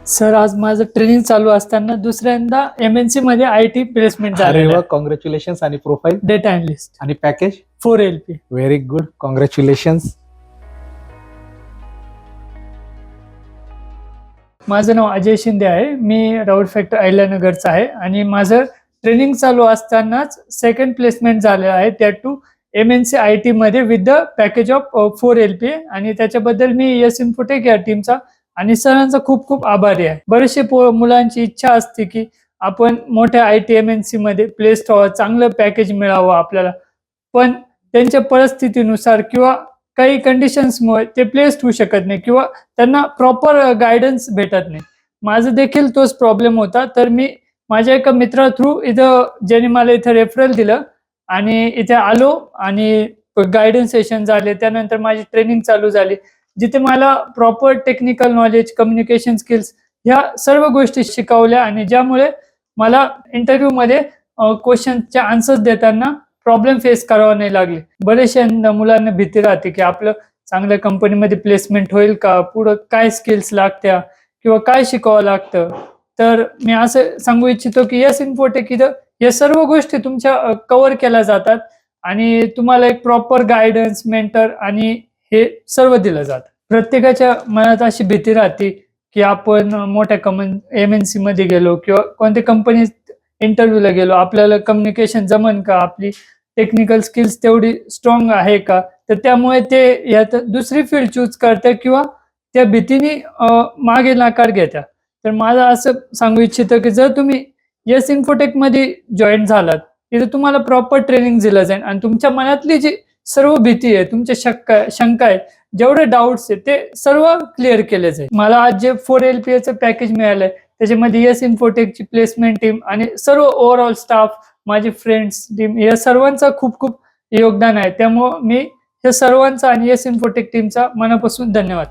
Sir, आज माझं training चालू असताना दुसऱ्यांदा MNC मध्ये IT प्लेसमेंट अरे झालेलं वा, आहे. कॉंग्रॅच्युलेशन्स. आणि प्रोफाईल डेटा अनालिस्ट आणि package 4LP. Very good, congratulations. माझं नाव अजय शिंदे आहे. मी राऊत फॅक्टर अहिल्यानगरचा आहे आणि माझं ट्रेनिंग चालू असतानाच सेकंड प्लेसमेंट झालेलं आहे, त्यात टू MNC IT मध्ये with the package of 4LP. आणि त्याच्याबद्दल मी यस इन्फोटेक या टीमचा आणि सरांचा खूप खूप आभारी आहे. बरेचसे मुलांची इच्छा असते की आपण मोठ्या IT MNC मध्ये प्लेस व्हावं, चांगलं पॅकेज मिळावं आपल्याला, पण त्यांच्या परिस्थितीनुसार किंवा काही कंडिशन्समुळे ते प्लेस होऊ शकत नाही किंवा त्यांना प्रॉपर गायडन्स भेटत नाही. माझं देखील तोच प्रॉब्लेम होता. तर मी माझ्या एका मित्रा थ्रू इथं, ज्याने मला इथं रेफरल दिलं आणि इथे आलो आणि गायडन्स सेशन झाले. त्यानंतर माझी ट्रेनिंग चालू झाली, जिथे मला proper technical knowledge, communication skills ह्या सर्व गोष्टी शिकवल्या आणि ज्यामुळे मला इंटरव्ह्यू मध्ये क्वेश्चनचे आन्सर्स देताना प्रॉब्लेम फेस करावा नाही लागले. बरेचशा मुलांना भीती राहते की आपलं चांगल्या कंपनीमध्ये प्लेसमेंट होईल का, पुढं काय स्किल्स लागत्या किंवा काय शिकावं लागतं. तर मी असं सांगू इच्छितो की यस इन्फोटेक इथं या सर्व गोष्टी तुमच्या कव्हर केल्या जातात आणि तुम्हाला एक प्रॉपर गायडन्स, मेंटर आणि हे सर्व दिलं जातं. प्रत्येकाच्या मनात अशी भीती राहते की आपण मोठ्या MNC मध्ये गेलो किंवा कोणत्या कंपनीत इंटरव्ह्यूला गेलो, आपल्याला कम्युनिकेशन जमन का, आपली टेक्निकल स्किल्स तेवढी स्ट्रॉंग आहे का. तर त्यामुळे ते यात दुसरी फील्ड चूज करतात किंवा त्या भीतीने मागे नकार घेतात. तर मला असं सांगू इच्छितो की जर तुम्ही यस इन्फोटेक मध्ये जॉईन झालात, तिथे तुम्हाला प्रॉपर ट्रेनिंग दिलं जाईल आणि तुमच्या मनातली जी सर्व भीती आहे, तुमच्या शंका आहे, जेवढे डाऊट्स आहेत ते सर्व क्लिअर केले जाईल. मला आज जे 4LPA चं पॅकेज मिळालंय, त्याच्यामध्ये यस इन्फोटेकची प्लेसमेंट टीम आणि सर्व ओव्हरऑल स्टाफ, माझे फ्रेंड्स टीम, या सर्वांचं खूप खूप योगदान आहे. त्यामुळे मी या सर्वांचा आणि यस इन्फोटेक टीमचा मनापासून धन्यवाद.